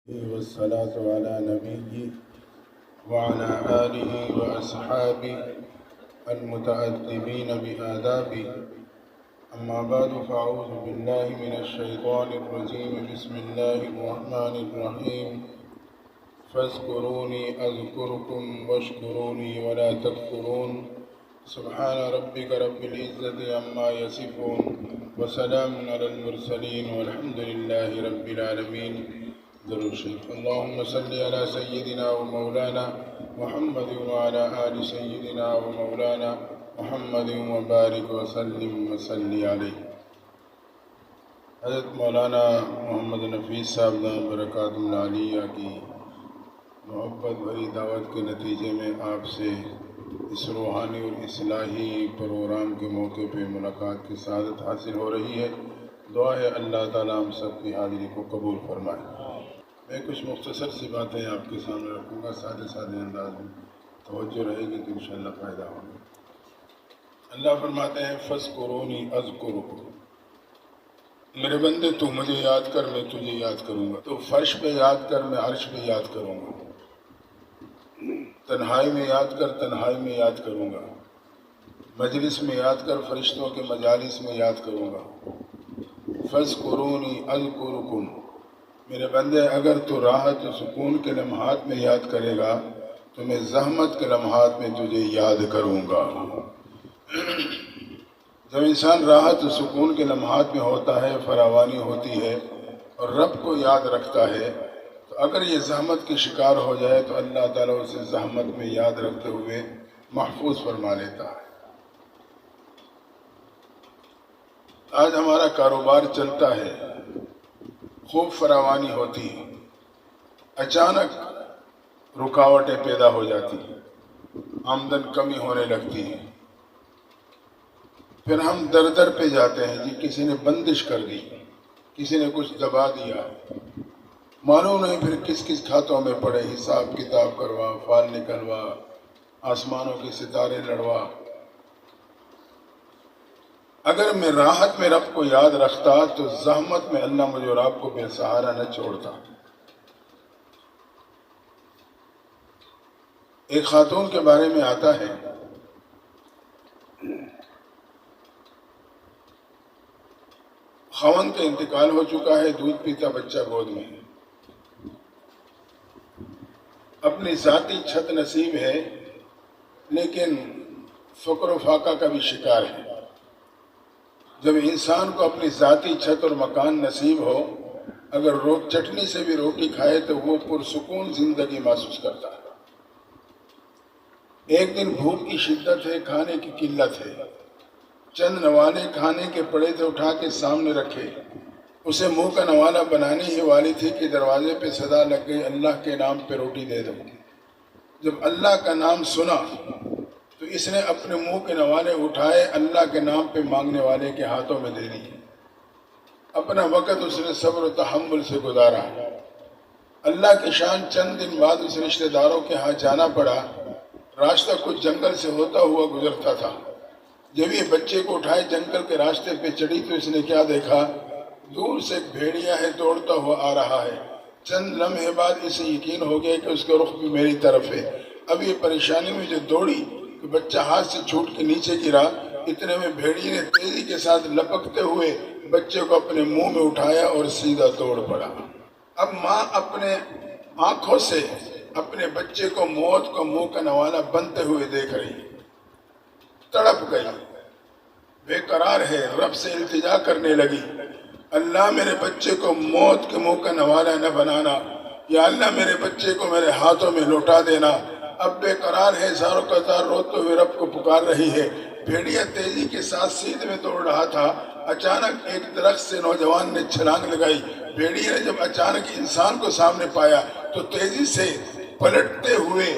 والصلاة على نبيه وعلى آله وأصحابه المتأدبين بآدابه. أما بعد فأعوذ بالله من الشيطان الرجيم. بسم الله الرحمن الرحيم. فاذكروني أذكركم واشكروني ولا تكفرون. سبحان ربك رب العزة عما يصفون وسلام على المرسلين والحمد لله رب العالمين. ضرور شریف. اللهم صل على سيدنا ومولانا محمد وعلى آل سيدنا ومولانا محمد وبارك وسلم وصلی علیہ. حضرت مولانا محمد نفیس صاحب دامت برکاتہ العالیہ کی محبت بھری دعوت کے نتیجے میں آپ سے اس روحانی اور اصلاحی پروگرام کے موقع پہ ملاقات کی سعادت حاصل ہو رہی ہے. دعا ہے اللہ تعالیٰ ہم سب کی حاضری کو قبول فرمائے. میں کچھ مختصر سی باتیں آپ کے سامنے رکھوں گا، سادے انداز میں. توجہ رہے گی تو انشاءاللہ فائدہ ہوگا. اللہ فرماتے ہیں فَاذْكُرُونِي أَذْكُرُكُمْ. میرے بندے تو مجھے یاد کر، میں تجھے یاد کروں گا. تو فرش پہ یاد کر، میں عرش پہ یاد کروں گا. تنہائی میں یاد کر، تنہائی میں یاد کروں گا. مجلس میں یاد کر، فرشتوں کے مجالس میں یاد کروں گا. فَاذْكُرُونِي أَذْكُرُكُمْ. میرے بندے اگر تو راحت و سکون کے لمحات میں یاد کرے گا تو میں زحمت کے لمحات میں تجھے یاد کروں گا. جب انسان راحت و سکون کے لمحات میں ہوتا ہے، فراوانی ہوتی ہے اور رب کو یاد رکھتا ہے، تو اگر یہ زحمت کی شکار ہو جائے تو اللہ تعالیٰ اسے زحمت میں یاد رکھتے ہوئے محفوظ فرما لیتا ہے. آج ہمارا کاروبار چلتا ہے، خوب فراوانی ہوتی ہے، اچانک رکاوٹیں پیدا ہو جاتی ہیں، آمدن کمی ہونے لگتی ہے. پھر ہم در در پہ جاتے ہیں، جی کسی نے بندش کر دی، کسی نے کچھ دبا دیا، معلوم نہیں پھر کس کس کھاتوں میں پڑے. حساب کتاب کروا، فال نکلوا، آسمانوں کے ستارے لڑوا. اگر میں راحت میں رب کو یاد رکھتا تو زحمت میں اللہ مجھے اور آپ کو بے سہارا نہ چھوڑتا. ایک خاتون کے بارے میں آتا ہے، خاوند کا انتقال ہو چکا ہے، دودھ پیتا بچہ گود میں ہے، اپنی ذاتی چھت نصیب ہے لیکن فقر و فاقہ کا بھی شکار ہے. جب انسان کو اپنی ذاتی چھت اور مکان نصیب ہو، اگر چٹنی سے بھی روٹی کھائے تو وہ پرسکون زندگی محسوس کرتا ہے. ایک دن بھوک کی شدت ہے، کھانے کی قلت ہے، چند نوالے کھانے کے پڑے تھے، اٹھا کے سامنے رکھے. اسے منہ کا نوالا بنانی ہی والی تھی کہ دروازے پہ صدا لگ گئی، اللہ کے نام پہ روٹی دے دو. جب اللہ کا نام سنا تو اس نے اپنے منہ کے نوالے اٹھائے، اللہ کے نام پہ مانگنے والے کے ہاتھوں میں دے دی. اپنا وقت اس نے صبر و تحمل سے گزارا. اللہ کی شان، چند دن بعد اس رشتہ داروں کے ہاں جانا پڑا. راستہ کچھ جنگل سے ہوتا ہوا گزرتا تھا. جب یہ بچے کو اٹھائے جنگل کے راستے پہ چڑھی تو اس نے کیا دیکھا؟ دور سے ایک بھیڑیا ہے، دوڑتا ہوا آ رہا ہے. چند لمحے بعد اسے یقین ہو گیا کہ اس کا رخ بھی میری طرف ہے. اب یہ پریشانی میں جو دوڑی کہ بچہ ہاتھ سے چھوٹ کے نیچے گرا. اتنے میں بھیڑی نے تیزی کے ساتھ لپکتے ہوئے بچے کو اپنے منہ میں اٹھایا اور سیدھا توڑ پڑا. اب ماں اپنے آنکھوں سے اپنے بچے کو موت کو منہ کا نوالا بنتے ہوئے دیکھ رہی، تڑپ گئی، بے قرار ہے، رب سے التجا کرنے لگی، اللہ میرے بچے کو موت کے منہ کا نوالا نہ بنانا، یا اللہ میرے بچے کو میرے ہاتھوں میں لوٹا دینا. اب بے قرار ہے، زاروں قطار روتے ہوئے رب کو پکار رہی ہے. بھیڑیا تیزی کے ساتھ سیدھ میں دوڑ رہا تھا. اچانک ایک درخت سے نوجوان نے چھلانگ لگائی. بھیڑیا نے جب اچانک انسان کو سامنے پایا تو تیزی سے پلٹتے ہوئے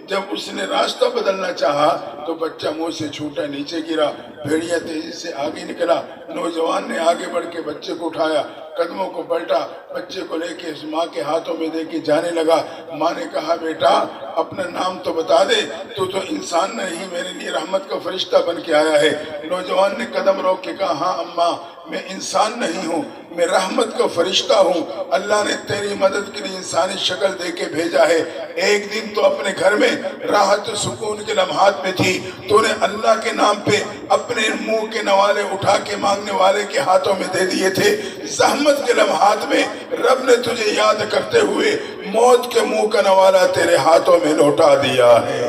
جب اس نے راستہ بدلنا چاہا تو بچہ منہ سے چھوٹا نیچے گرا. بھیڑیا تیزی سے آگے نکلا. نوجوان نے آگے بڑھ کے بچے کو اٹھایا، قدموں کو پلٹا، بچے کو لے کے اس ماں کے ہاتھوں میں دے کے جانے لگا. ماں نے کہا بیٹا اپنا نام تو بتا دے، تو انسان نہیں، میرے لیے رحمت کا فرشتہ بن کے آیا ہے. نوجوان نے قدم روک کے کہا ہاں اماں میں انسان نہیں ہوں، میں رحمت کا فرشتہ ہوں، اللہ نے تیری مدد کے لیے انسانی شکل دے کے بھیجا ہے۔ ایک دن تو اپنے گھر میں راحت و سکون کے لمحات میں تھی، تو نے اللہ کے نام پہ اپنے منہ کے نوالے اٹھا کے مانگنے والے کے ہاتھوں میں دے دیے تھے۔ زحمت کے لمحات میں رب نے تجھے یاد کرتے ہوئے موت کے منہ کا نوالا تیرے ہاتھوں میں لوٹا دیا ہے۔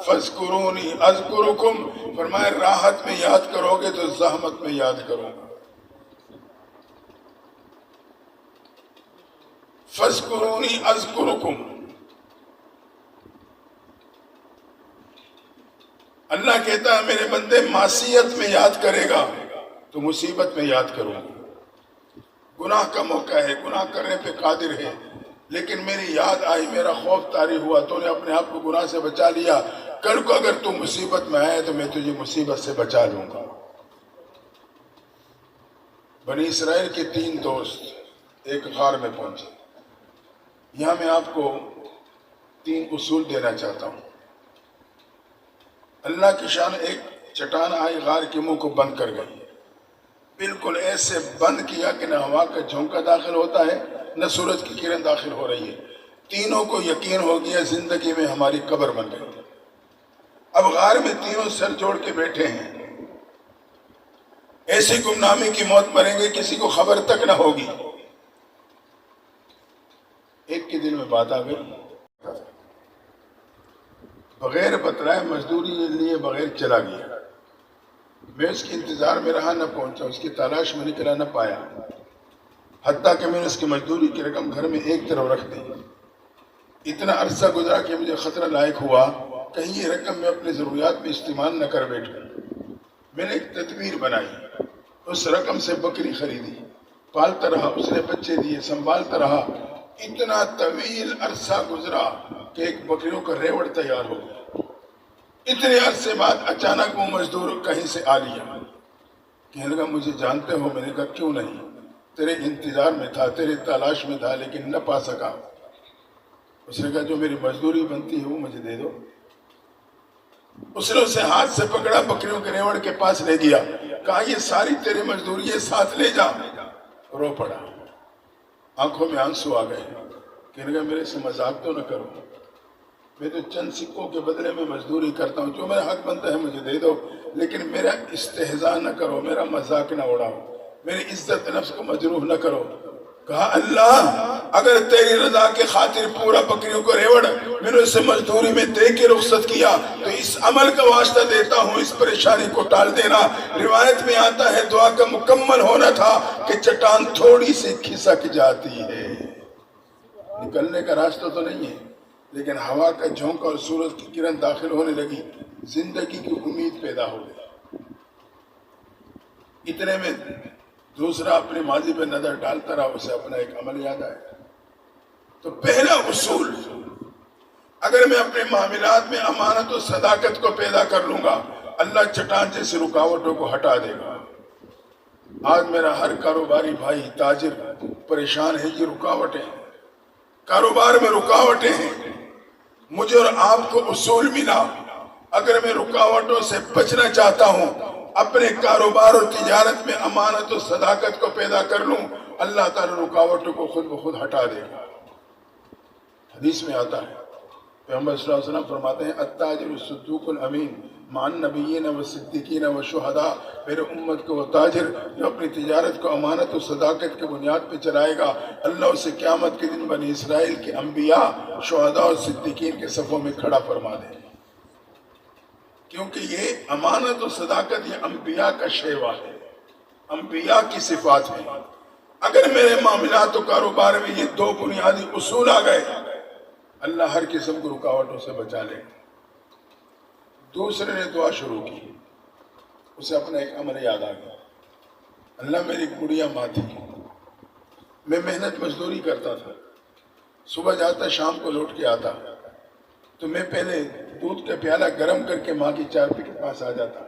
فَاذْكُرُونِي أَذْكُرُكُمْ، فرمایا راحت میں یاد کرو گے تو زحمت میں یاد کرو گے۔ فَاذْكُرُونِي أَذْكُرُكُمْ، اللہ کہتا ہے میرے بندے معصیت میں یاد کرے گا تو مصیبت میں یاد کروں گا۔ گناہ کا موقع ہے، گناہ کرنے پہ قادر ہے، لیکن میری یاد آئی، میرا خوف طاری ہوا، تو نے اپنے آپ کو گناہ سے بچا لیا، کل کو اگر تو مصیبت میں آئے تو میں تجھے مصیبت سے بچا لوں گا۔ بنی اسرائیل کے 3 دوست ایک غار میں پہنچے۔ یہاں میں آپ کو 3 اصول دینا چاہتا ہوں۔ اللہ کی شان، ایک چٹان آئی غار کے منہ کو بند کر گئی، بالکل ایسے بند کیا کہ نہ ہوا کا جھونکا داخل ہوتا ہے نہ سورج کی کرن داخل ہو رہی ہے۔ تینوں کو یقین ہو گیا زندگی میں ہماری قبر بن گئی۔ اب غار میں تینوں سر جوڑ کے بیٹھے ہیں، ایسی گمنامی کی موت مریں گے کسی کو خبر تک نہ ہوگی۔ ایک کے دل میں بات آ گئی، بغیر بتلائے مزدوری لیے بغیر چلا گیا۔ میں اس کے انتظار میں رہا، نہ پہنچا، اس کی تلاش میں نکلا، نہ پایا، حتیٰ کہ میں نے اس کی مزدوری کی رقم گھر میں ایک طرف رکھ دی۔ اتنا عرصہ گزرا کہ مجھے خطرہ لاحق ہوا کہیں یہ رقم میں اپنی ضروریات میں استعمال نہ کر بیٹھوں۔ میں نے ایک تدبیر بنائی، اس رقم سے بکری خریدی، پالتا رہا، اس نے بچے دیے، سنبھالتا رہا۔ اتنا طویل عرصہ گزرا کہ ایک بکریوں کا ریوڑ تیار ہو گیا۔ اتنے عرصے بعد اچانک وہ مزدور کہیں سے آ لیا، کہنے لگا مجھے جانتے ہو؟ میں نے کہا کیوں نہیں، تیرے انتظار میں تھا، تیرے تلاش میں تھا، لیکن نہ پا سکا۔ اس نے کہا جو میری مزدوری بنتی ہے وہ مجھے دے دو۔ اس نے اسے ہاتھ سے پکڑا، بکریوں کے ریوڑ کے پاس لے گیا، کہا یہ ساری تیری مزدوری ہے، ساتھ لے جا۔ رو پڑا، آنکھوں میں آنسو آ گئے، کہنے لگا میرے سے مذاق تو نہ کرو، میں تو چند سکوں کے بدلے میں مزدوری کرتا ہوں، جو میرا حق بنتا ہے مجھے دے دو، لیکن میرا استہزاء نہ کرو، میرا مذاق نہ اڑاؤ، میری عزت نفس کو مجروح نہ کرو۔ کہا اللہ اگر تیری رضا کے خاطر پورا بکریوں کو ریوڑ میں نے اسے مزدوری میں دے کے رخصت کیا تو اس عمل کا واسطہ دیتا ہوں، اس پریشانی کو ٹال دینا۔ روایت میں آتا ہے دعا کا مکمل ہونا تھا کہ چٹان تھوڑی سی کھسک جاتی ہے، نکلنے کا راستہ تو نہیں ہے، لیکن ہوا کا جھونکا اور سورج کی کرن داخل ہونے لگی، زندگی کی امید پیدا ہو گئی۔ اتنے میں دوسرا اپنے ماضی پہ نظر ڈالتا رہا، اسے اپنا ایک عمل یاد آیا۔ تو پہلا اصول، اگر میں اپنے معاملات میں امانت و صداقت کو پیدا کر لوں گا، اللہ چٹان جیسے رکاوٹوں کو ہٹا دے گا۔ آج میرا ہر کاروباری بھائی تاجر پریشان ہے، یہ رکاوٹیں ہیں، کاروبار میں رکاوٹیں ہیں۔ مجھے اور آپ کو اصول ملا، اگر میں رکاوٹوں سے بچنا چاہتا ہوں، اپنے کاروبار اور تجارت میں امانت و صداقت کو پیدا کر لوں، اللہ تعالی رکاوٹوں کو خود بخود ہٹا دے گا۔ حدیث میں آتا ہے، پیغمبر صلی اللہ علیہ وسلم فرماتے ہیں التاجر الصدوق الامین مع النبیین والصدیقین والشہداء، میرے امت کو وہ تاجر جو اپنی تجارت کو امانت و صداقت کے بنیاد پہ چلائے گا، اللہ اسے قیامت کے دن بنی اسرائیل کے انبیاء، شہداء اور صدیقین کے صفوں میں کھڑا فرما دے گا، کیونکہ یہ امانت و صداقت یہ انبیاء کا شیوا ہے، انبیاء کی صفات ہے۔ اگر میرے معاملات و کاروبار میں یہ 2 بنیادی اصول آ گئے، اللہ ہر قسم کو رکاوٹوں سے بچا لے گا۔ دوسرے نے دعا شروع کی، اسے اپنا ایک عمل یاد آ گیا، اللہ میری گڑیا ماں تھی، میں محنت مزدوری کرتا تھا، صبح جاتا شام کو لوٹ کے آتا، تو میں پہلے دودھ کا پیالہ گرم کر کے ماں کی چارپی کے پاس آ جاتا،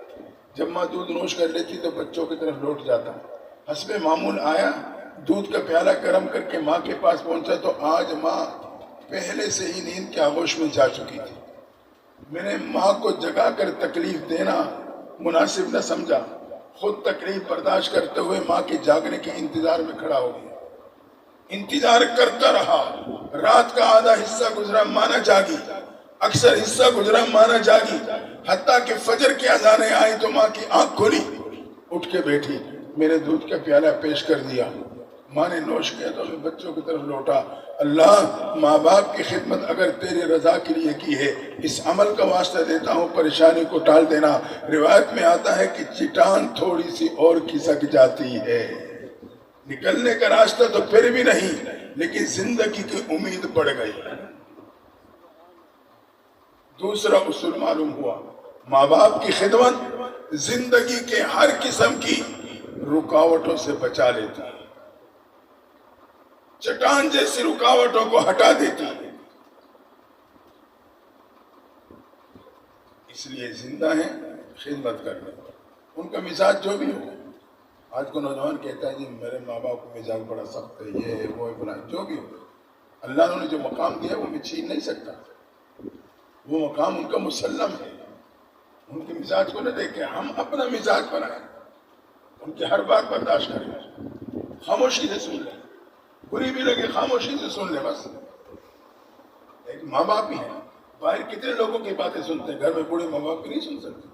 جب ماں دودھ نوش کر لیتی تو بچوں کی طرف لوٹ جاتا، حسب معمول آیا، دودھ کا پیالہ گرم کر کے ماں کے پاس پہنچا تو آج ماں پہلے سے ہی نیند کے آغوش میں جا چکی تھی۔ میں نے ماں کو جگا کر تکلیف دینا مناسب نہ سمجھا، خود تکلیف برداشت کرتے ہوئے ماں کے جاگنے کے انتظار میں کھڑا ہو گیا، انتظار کرتا رہا، رات کا آدھا حصہ گزرا، ماں نہ جاگی، اکثر حصہ گزرا، ماں نہ جاگی، حتیٰ کہ فجر کی اذانیں آئی تو ماں کی آنکھ کھلی، اٹھ کے بیٹھی، میرے دودھ کا پیالہ پیش کر دیا، ماں نے نوش کیا تو میں بچوں کی طرف لوٹا، اللہ ماں باپ کی خدمت اگر تیری رضا کے لیے کی ہے، اس عمل کا واسطہ دیتا ہوں، پریشانی کو ٹال دینا۔ روایت میں آتا ہے کہ چٹان تھوڑی سی اور کھسک جاتی ہے، نکلنے کا راستہ تو پھر بھی نہیں، لیکن زندگی کی امید بڑھ گئی۔ دوسرا اصول معلوم ہوا، ماں باپ کی خدمت زندگی کے ہر قسم کی رکاوٹوں سے بچا لیتی ہے، چٹان جیسی رکاوٹوں کو ہٹا دیتی ہے۔ اس لیے زندہ ہیں، خدمت کرنے، ان کا مزاج جو بھی ہو۔ آج کو نوجوان کہتا ہے جی میرے ماں باپ کو مزاج بڑا سخت ہے، یہ ہے وہ ہے، بنا جو بھی ہو، اللہ نے جو مقام دیا وہ میں چھین نہیں سکتا، وہ مقام ان کا مسلم ہے۔ ان کے مزاج کو نہ دیکھیں، ہم اپنا مزاج بنائیں، ان کی ہر بات برداشت کریں، خاموشی سے سن لیں، بری بھی لگے خاموشی سے سن لیں، بس ایک ماں باپ ہی ہے۔ باہر کتنے لوگوں کی باتیں سنتے ہیں، گھر میں بوڑھے ماں باپ کی نہیں سن سکتے۔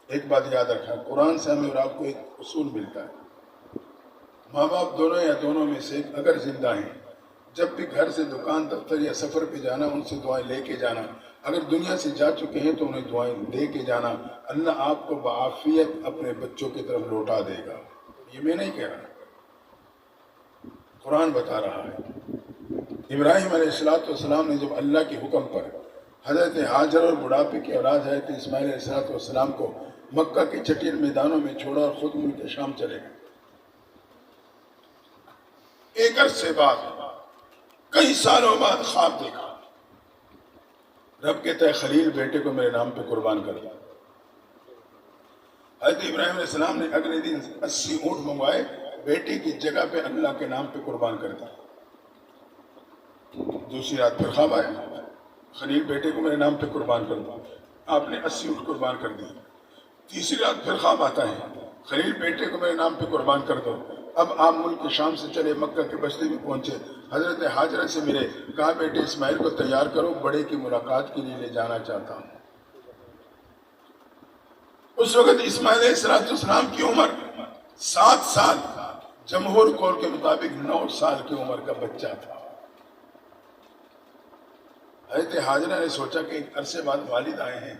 ایک بات یاد رکھا، قرآن سے ہمیں اور آپ کو ایک اصول ملتا ہے، ماں باپ دونوں یا دونوں میں سے اگر زندہ ہیں، جب بھی گھر سے دکان دفتر یا سفر پہ جانا ان سے دعائیں لے کے جانا، اگر دنیا سے جا چکے ہیں تو انہیں دعائیں دے کے جانا، اللہ آپ کو بعافیت اپنے بچوں کی طرف لوٹا دے گا۔ یہ میں نہیں کہہ رہا، قرآن بتا رہا ہے۔ ابراہیم علیہ السلام نے جب اللہ کے حکم پر حضرت ہاجر اور بڑھاپے کی اولاد حضرت اسماعیل علیہ السلام کو مکہ کے چٹیل میدانوں میں چھوڑا اور خود ملک شام چلے گئے، ایک عرصے بعد، کئی سالوں بعد خواب دیکھا، رب کہتا ہے خلیل بیٹے کو میرے نام پہ قربان کر دیا۔ حضرت ابراہیم علیہ السلام نے اگلے دن 80 اونٹ منگوائے، بیٹے کی جگہ پہ اللہ کے نام پہ قربان کر دیا۔ دوسری رات پھر خواب آیا، خلیل بیٹے کو میرے نام پہ قربان کر دیا، آپ نے 80 اونٹ قربان کر دی۔ تیسری رات پھر خواب آتا ہے، خلیل بیٹے کو میرے نام پہ قربان کر دو۔ اب آپ ملک شام سے چلے، مکہ کے بستی میں پہنچے، حضرت ہاجرہ سے ملے، کہا بیٹے اسماعیل کو تیار کرو، بڑے کی ملاقات کے لیے لے جانا چاہتا ہوں۔ اس وقت اسماعیل علیہ السلام کی عمر 7 سال، جمہور قول کے مطابق 9 سال کی عمر کا بچہ تھا۔ حضرت ہاجرہ نے سوچا کہ ایک عرصے بعد والد آئے ہیں،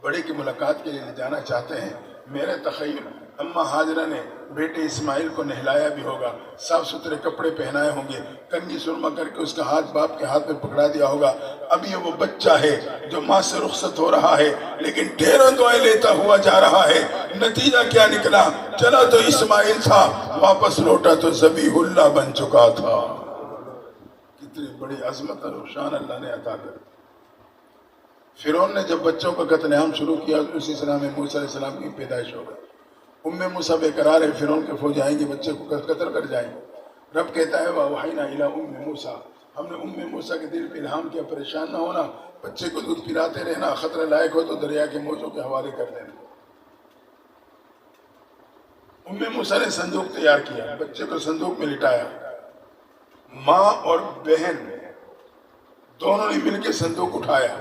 بڑے کی ملاقات کے لیے لے جانا چاہتے ہیں، میرے تخیل اماں ہاجرہ نے بیٹے اسماعیل کو نہلایا بھی ہوگا، صاف ستھرے کپڑے پہنائے ہوں گے، کنگھی سرما کر کے اس کا ہاتھ باپ کے ہاتھ میں پکڑا دیا ہوگا۔ اب یہ وہ بچہ ہے جو ماں سے رخصت ہو رہا ہے، لیکن ڈھیروں دعائیں لیتا ہوا جا رہا ہے۔ نتیجہ کیا نکلا؟ چلا تو اسماعیل تھا، واپس لوٹا تو ذبیح اللہ بن چکا تھا۔ کتنی بڑی عظمت اور شان اللہ نے عطا کر۔ فرعون نے جب بچوں کا قتل عام شروع کیا، اسی طرح میں موسیٰ علیہ السلام کی پیدائش ہو گئی۔ موسیٰ بے قرار ہے، فرعون کے فوج آئیں گے، بچے کو قتل کر جائیں گے۔ رب کہتا ہے وَأَوْحَيْنَا إِلَىٰ موسیٰ، ہم نے موسیٰ کے دل پہ الہام کیا، پریشان نہ ہونا، بچے کو دودھ پلاتے رہنا، خطرہ لائق ہو تو دریا کے موجوں کے حوالے کر دینا۔ موسیٰ نے صندوق تیار کیا، بچے کو صندوق میں لٹایا، ماں اور بہن دونوں نے مل کے صندوق اٹھایا،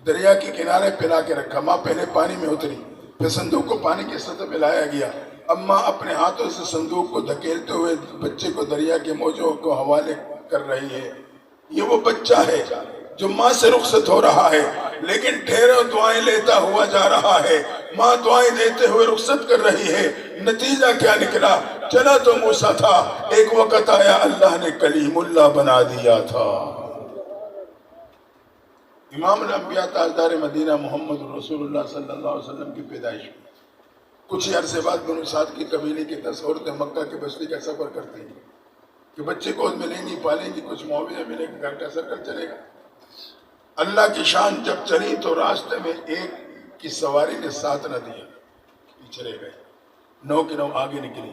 دریا کے کنارے پلا کے رکھا، ماں پہلے پانی میں اتری، پھر صندوق کو پانی کے سطح پہ لایا گیا۔ اب ماں اپنے ہاتھوں سے صندوق کو دھکیلتے ہوئے بچے کو دریا کے موجوں کو حوالے کر رہی ہے۔ یہ وہ بچہ ہے جو ماں سے رخصت ہو رہا ہے، لیکن ڈھیروں دعائیں لیتا ہوا جا رہا ہے، ماں دعائیں دیتے ہوئے رخصت کر رہی ہے۔ نتیجہ کیا نکلا؟ چلا تو موسیٰ تھا، ایک وقت آیا اللہ نے کلیم اللہ بنا دیا تھا۔ امام الانبیاء تاجدار مدینہ محمد رسول اللہ صلی اللہ علیہ وسلم کی پیدائش ہوئی۔ کچھ ہی عرصے بعد بنو سعد کی قبیلے کی 10 عورتیں مکہ کے بستی کا سفر کرتی ہیں کہ بچے کو میں لیں گی، پالیں گی، کچھ معاوضہ ملے گا، گھر کا سرکل چلے گا۔ اللہ کی شان جب چلی تو راستے میں ایک کی سواری نے ساتھ نہ دیا، پیچھے رہ گئے، 9 کے 9 آگے نکلی،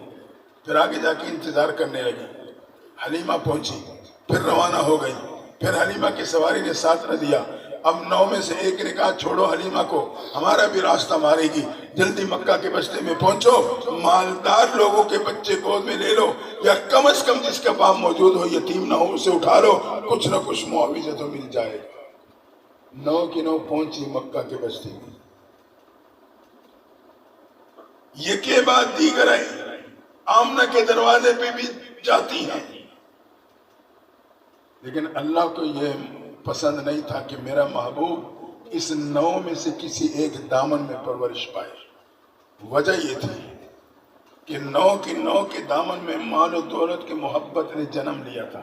پھر آگے جا کے انتظار کرنے لگی، حلیمہ پہنچی، پھر روانہ ہو گئی، پھر حلیمہ کی سواری نے ساتھ نہ دیا، اب 9 میں سے ایک نے کہا چھوڑو حلیمہ کو، ہمارا بھی راستہ مارے گی، جلدی مکہ کے بستے میں پہنچو، مالدار لوگوں کے بچے گود میں لے لو، یا کم از کم جس کا باپ موجود ہو، یتیم نہ ہو، اسے اٹھا لو، کچھ نہ کچھ معاوضہ تو مل جائے گا۔ 9 کی 9 پہنچی مکہ کے بستے میں، یکے بعد دیگر آمنہ کے دروازے پہ بھی جاتی ہیں، لیکن اللہ کو یہ پسند نہیں تھا کہ میرا محبوب اس 9 میں سے کسی ایک دامن میں پرورش پائے۔ وجہ یہ تھی کہ 9 کی 9 کے دامن میں مال و دولت کی محبت نے جنم لیا تھا،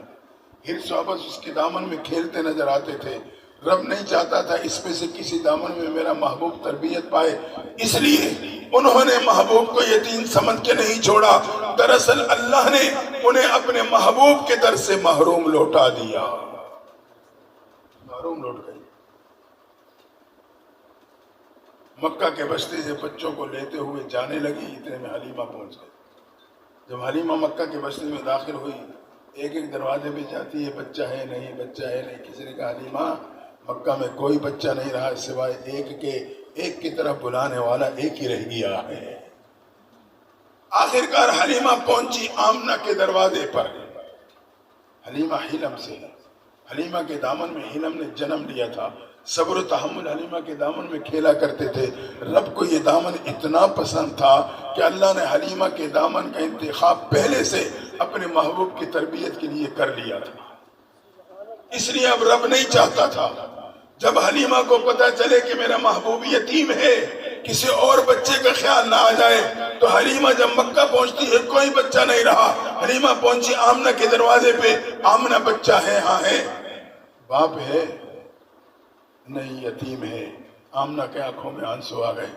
حرص و حبس اس کے دامن میں کھیلتے نظر آتے تھے۔ رب نہیں چاہتا تھا اس میں سے کسی دامن میں میرا محبوب تربیت پائے، اس لیے انہوں نے محبوب کو یتیم سمجھ کے نہیں چھوڑا، دراصل اللہ نے انہیں اپنے محبوب کے در سے محروم لوٹا دیا، محروم لوٹ گئی۔ مکہ کے بستے سے بچوں کو لیتے ہوئے جانے لگی، اتنے میں حلیمہ پہنچ گئی۔ جب حلیمہ مکہ کے بستے میں داخل ہوئی، ایک ایک دروازے پہ جاتی ہے، بچہ ہے نہیں، بچہ ہے نہیں۔ کسی نے کہا حلیمہ مکہ میں کوئی بچہ نہیں رہا سوائے ایک کی طرف بلانے والا ایک ہی رہ گیا ہے۔ آخرکار حلیمہ پہنچی آمنہ کے دروازے پر۔ حلیمہ حلم سے، حلیمہ کے دامن میں حلم نے جنم لیا تھا، صبر و تحمل حلیمہ کے دامن میں کھیلا کرتے تھے۔ رب کو یہ دامن اتنا پسند تھا کہ اللہ نے حلیمہ کے دامن کا انتخاب پہلے سے اپنے محبوب کی تربیت کے لیے کر لیا تھا، اس لیے اب رب نہیں چاہتا تھا جب حلیمہ کو پتا چلے کہ میرا محبوب یتیم ہے، کسی اور بچے کا خیال نہ آ جائے۔ تو حلیمہ جب مکہ پہنچتی ہے کوئی بچہ نہیں رہا، حلیمہ پہنچی آمنہ کے دروازے پہ، آمنہ بچہ ہے، ہاں ہے، باپ ہے نہیں، یتیم ہے۔ آمنہ کے آنکھوں میں آنسو آ گئے،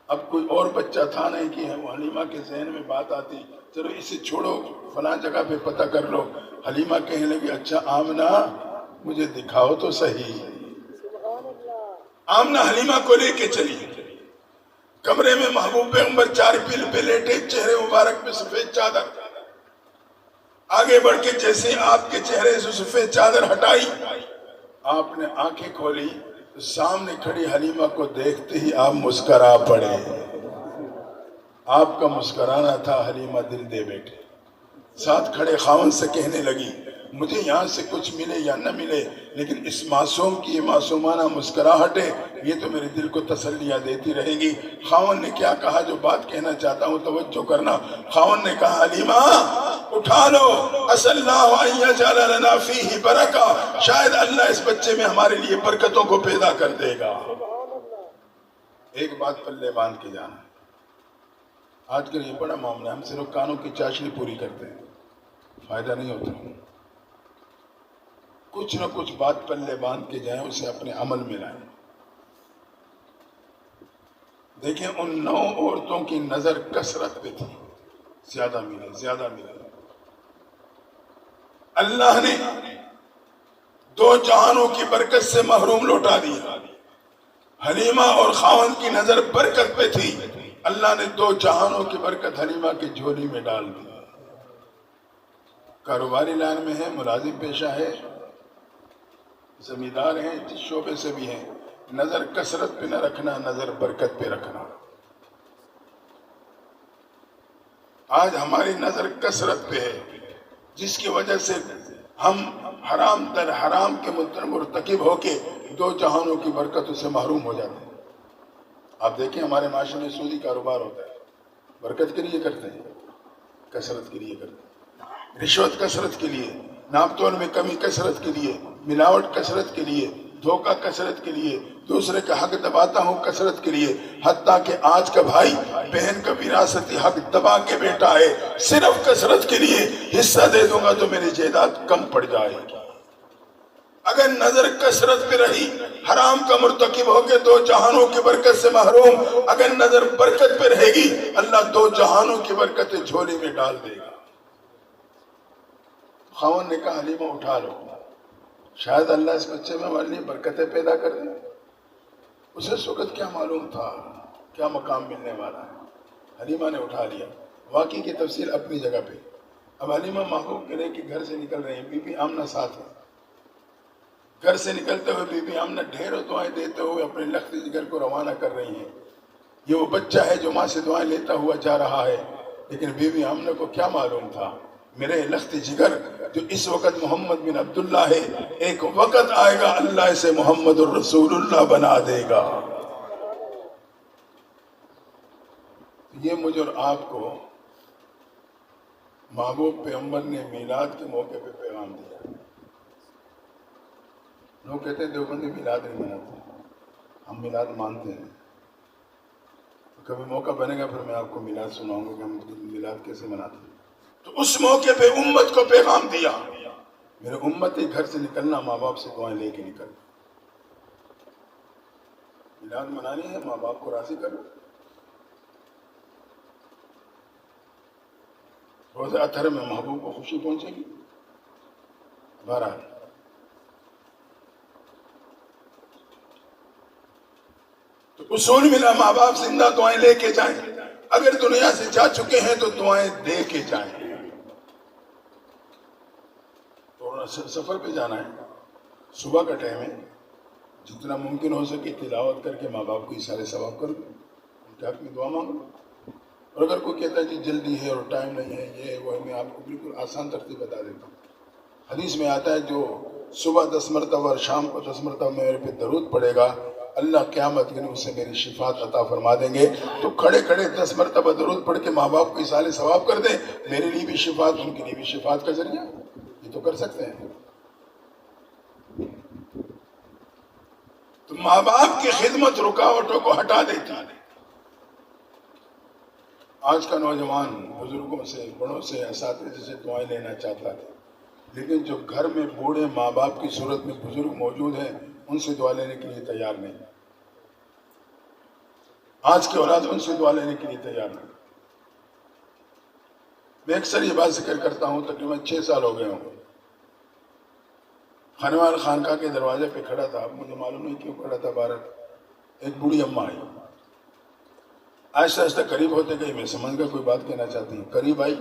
اب کوئی اور بچہ تھا نہیں کہ حلیمہ کے ذہن میں بات آتی چلو اسے چھوڑو فلاں جگہ پہ پتہ کر لو۔ حلیمہ کہنے لگی اچھا آمنہ مجھے دکھاؤ تو صحیح۔ آمنہ حلیمہ کو لے کے چلی، کمرے میں محبوب پیغمبر چار پیل پہ لیٹے، چہرے مبارک پہ سفید چادر، آگے بڑھ کے جیسے آپ کے چہرے سے سفید چادر ہٹائی، آپ نے آنکھیں کھولی تو سامنے کھڑی حلیمہ کو دیکھتے ہی آپ مسکرا پڑے۔ آپ کا مسکرانا تھا حلیمہ دل دے بیٹھے۔ ساتھ کھڑے خاوند سے کہنے لگی مجھے یہاں سے کچھ ملے یا نہ ملے، لیکن اس معصوم کی یہ معصومانہ مسکراہٹیں یہ تو میرے دل کو تسلیاں دیتی رہیں گی۔ خاوند نے کیا کہا جو بات کہنا چاہتا ہوں توجہ کرنا۔ خاوند نے کہا حلیمہ اٹھا لو، اسأل اللہ ان یجعل لنا فیہ برکہ، شاید اللہ اس بچے میں ہمارے لیے برکتوں کو پیدا کر دے گا۔ ایک بات پلے باندھ کے جانا، آج کل یہ بڑا معاملہ ہے، ہم صرف کانوں کی چاشنی پوری کرتے ہیں، فائدہ نہیں ہوتا۔ کچھ نہ کچھ بات پلے باندھ کے جائیں، اسے اپنے عمل میں لائیں۔ دیکھیں ان 9 عورتوں کی نظر کثرت پہ تھی، زیادہ ملے زیادہ ملے۔ اللہ نے 2 جہانوں کی برکت سے محروم لوٹا دیا۔ حلیمہ اور خاوند کی نظر برکت پہ تھی، اللہ نے 2 جہانوں کی برکت حلیمہ کی جھولی میں ڈال دی۔ کاروباری لائن میں ہے، ملازم پیشہ ہے، زمیندار ہیں، جس شعبے سے بھی ہیں، نظر کثرت پہ نہ رکھنا، نظر برکت پہ رکھنا۔ آج ہماری نظر کثرت پہ ہے، جس کی وجہ سے ہم حرام در حرام کے مرتکب ہو کے 2 جہانوں کی برکتوں سے محروم ہو جاتے ہیں۔ آپ دیکھیں ہمارے معاشرے میں سودی کاروبار ہوتا ہے، برکت کے لیے کرتے ہیں، کثرت کے لیے کرتے ہیں۔ رشوت کثرت کے لیے، ناپ تول میں کمی کثرت کے لیے، ملاوٹ کثرت کے لیے، دھوکہ کثرت کے لیے، دوسرے کا حق دباتا ہوں کثرت کے لیے، حتیٰ کہ آج کا بھائی بہن کا وراثتی حق دبا کے بیٹا ہے، صرف کثرت کے لیے حصہ دے دوں گا تو میری جائیداد کم پڑ جائے گی۔ اگر نظر کثرت پہ رہی، حرام کا مرتکب ہو کے 2 جہانوں کی برکت سے محروم، اگر نظر برکت پہ رہے گی اللہ 2 جہانوں کی برکتیں جھولی میں ڈال دے گا۔ خاوند نے کہا حلیمہ اٹھا لو، شاید اللہ اس بچے میں ہمارے لیے برکتیں پیدا کر دے۔ اسے اس وقت کیا معلوم تھا کیا مقام ملنے والا ہے۔ حلیمہ نے اٹھا لیا۔ واقعی کی تفصیل اپنی جگہ پہ۔ اب حلیمہ محبوب کے لے کے گھر سے نکل رہی ہیں، بی بی آمنہ ساتھ ہے۔ گھر سے نکلتے ہوئے بی بی آمنہ ڈھیروں دعائیں دیتے ہوئے اپنے لخت جگر کو روانہ کر رہی ہیں. یہ وہ بچہ ہے جو ماں سے دعائیں لیتا ہوا جا رہا ہے، لیکن بی بی آمنہ کو کیا معلوم تھا میرے لخت جگر جو اس وقت محمد بن عبداللہ ہے، ایک وقت آئے گا اللہ اسے محمد الرسول اللہ بنا دے گا. یہ مجھے اور آپ کو محبوب پیغمبر نے میلاد کے موقع پہ پیغام دیا. لوگ کہتے ہیں دیوبندی میلاد نہیں مناتے، ہم میلاد مانتے ہیں. کبھی موقع بنے گا پھر میں آپ کو میلاد سناؤں گا کہ ہم میلاد کیسے مناتے ہیں. تو اس موقع پہ امت کو پیغام دیا، میرے امتی گھر سے نکلنا ماں باپ سے دعائیں لے کے نکل. میلاد منانی ہے، ماں باپ کو راضی کرو. روزہ اطہر میں محبوب کو خوشی پہنچے گی. بہرحال تو اصول ملا، ماں باپ زندہ دعائیں لے کے جائیں، اگر دنیا سے جا چکے ہیں تو دعائیں دے کے جائیں. تو سفر پہ جانا ہے، صبح کا ٹائم ہے، جتنا ممکن ہو سکے تلاوت کر کے ماں باپ کو اشارے ثواب کر دو، ان کے حق میں دعا مانگو. اور اگر کوئی کہتا ہے جی جلدی ہے اور ٹائم نہیں ہے یہ وہ، میں آپ کو بالکل آسان ترتیب بتا دیتا ہوں. حدیث میں آتا ہے جو صبح 10 مرتبہ اور شام کو 10 مرتبہ میرے پہ درود پڑے گا، اللہ قیامت کے دن اسے میری شفاعت عطا فرما دیں گے. تو کھڑے کھڑے 10 مرتبہ درود پڑھ کے ماں باپ کو اصالے ثواب کر دیں، میرے لیے بھی شفاعت، ان کے لیے بھی شفاعت کا ذریعہ. یہ تو کر سکتے ہیں. تو ماں باپ کی خدمت رکاوٹوں کو ہٹا دیتی ہے. آج کا نوجوان بزرگوں سے، بڑوں سے، اساتذہ سے دعائیں لینا چاہتا ہے، لیکن جو گھر میں بوڑھے ماں باپ کی صورت میں بزرگ موجود ہیں ان سے دعا لینے کے لیے تیار نہیں. آج کی اولاد ان سے دعا لینے کے لیے تیار نہیں. میں اکثر یہ بات ذکر کرتا ہوں، تقریباً 6 سال ہو گئے ہوں. خانوار خانقاہ کے دروازے پہ کھڑا تھا، مجھے معلوم نہیں کیوں کھڑا تھا. بھارت ایک بوڑھی اماں آئی، آہستہ آہستہ قریب ہوتے گئی. میں سمجھ گیا کوئی بات کہنا چاہتی ہوں. قریب آئی،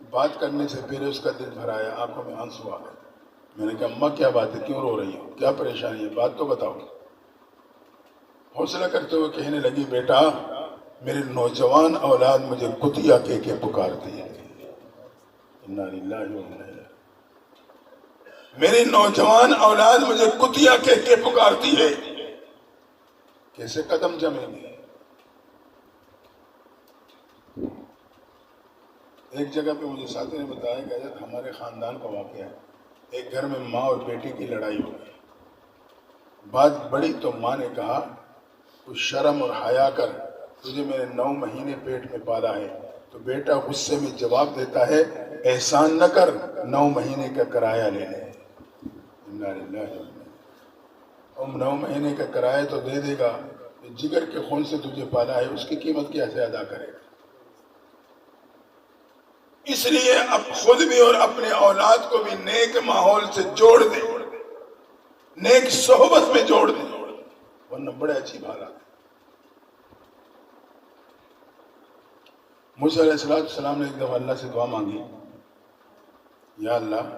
بات کرنے سے پہلے اس کا دل بھر آیا، آنکھوں میں آنسو آ گئے. میں نے کہا اماں کیا بات ہے، کیوں رو رہی ہو، کیا پریشانی ہے، بات تو بتاؤ. حوصلہ کرتے ہوئے کہنے لگی بیٹا میری نوجوان اولاد مجھے کتیا کہہ کے پکارتی ہے. انا للہ و انا الیہ. میری نوجوان اولاد مجھے کتیا کہہ کے پکارتی ہے. کیسے قدم جمیں گے. ایک جگہ پہ مجھے ساتھی نے بتایا کہ حضرت ہمارے خاندان کا واقعہ ہے. ایک گھر میں ماں اور بیٹی کی لڑائی ہو گئی. بات بڑی تو ماں نے کہا تو شرم اور حیا کر، تجھے میں نے 9 مہینے پیٹ میں پالا ہے. تو بیٹا غصے میں جواب دیتا ہے احسان نہ کر، 9 مہینے کا کرایہ لے لے. اب 9 مہینے کا کرایہ تو دے دے گا، جگر کے خون سے تجھے پالا ہے اس کی قیمت کیسے ادا کرے گا. اس لیے اب خود بھی اور اپنے اولاد کو بھی نیک ماحول سے جوڑ دے، نیک صحبت میں جوڑ دے، ورنہ بڑے عجیب حالات. موسیٰ علیہ السلام نے ایک دفعہ اللہ سے دعا مانگی، یا اللہ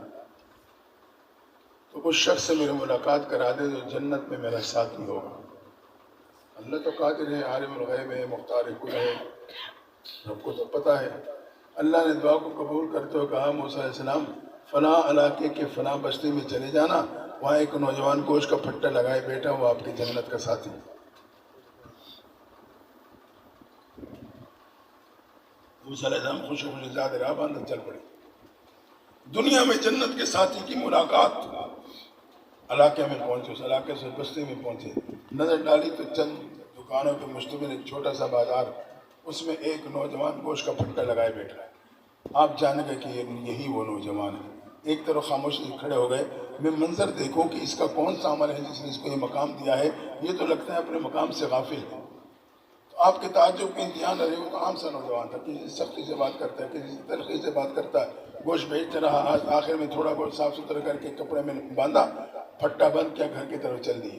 تو اس شخص سے میری ملاقات کرا دے جو جنت میں میرا ساتھی ہوگا. اللہ تو قادر ہے، عالم الغیب ہے، مختار کل ہے، رب کو تو پتہ ہے. اللہ نے دعا کو قبول کرتے ہوئے کہا موسیٰ علیہ السلام فلاں علاقے کے فلاں بستی میں چلے جانا، وہاں ایک نوجوان گوشت کا پھٹا لگائے بیٹا، وہ آپ کی جنت کا ساتھی. موسیٰ علیہ السلام خوشی خوشی زیادہ راہ باندھ چل پڑے. دنیا میں جنت کے ساتھی کی ملاقات. علاقے میں پہنچے، اس علاقے سے بستی میں پہنچے، نظر ڈالی تو چند دکانوں کے مشتمل ایک چھوٹا سا بازار، اس میں ایک نوجوان گوشت کا پھٹا لگائے بیٹھا ہے. آپ جانے گا کہ یہی وہ نوجوان ہے. ایک طرف خاموشی سے کھڑے ہو گئے. میں منظر دیکھوں کہ اس کا کون سا عمل ہے جس نے اس کو یہ مقام دیا ہے، یہ تو لگتا ہے اپنے مقام سے غافل ہے. تو آپ کے تعجب کی انتہا نہ رہی. وہ تو عام سا نوجوان تھا، کسی سختی سے بات کرتا ہے، کسی تلخی سے بات کرتا ہے. گوشت بیچتا رہا، آخر میں تھوڑا گوشت صاف ستھرا کر کے کپڑے میں باندھا، پھٹا بند کیا، گھر کی طرف چل دی.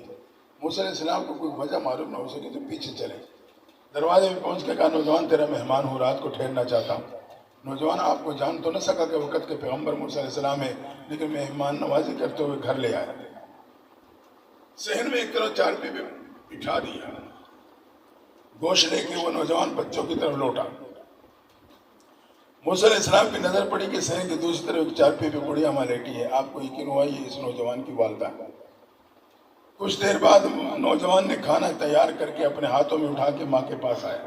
موسیٰ علیہ السلام کو کوئی وجہ معلوم نہ ہو سکے تو پیچھے چلے. دروازے میں پہنچ کے کہا نوجوان تیرا مہمان ہوں، رات کو ٹھہرنا چاہتا ہوں. نوجوان آپ کو جان تو نہ سکا کہ وقت کے پیغمبر موسیٰ علیہ السلام ہے، لیکن مہمان نوازی کرتے ہوئے گھر لے آیا. صحن میں ایک طرف چارپے پہ بٹھا دیا، گوشت لے کے وہ نوجوان بچوں کی طرف لوٹا۔ موسیٰ علیہ السلام کی نظر پڑی کہ صحن کی دوسری طرف ایک چارپے پہ بڑی اماں لیٹی ہے۔ آپ کو یقین ہوا یہ اس نوجوان کی والدہ ہے۔ کچھ دیر بعد نوجوان نے کھانا تیار کر کے اپنے ہاتھوں میں اٹھا کے ماں کے پاس آیا،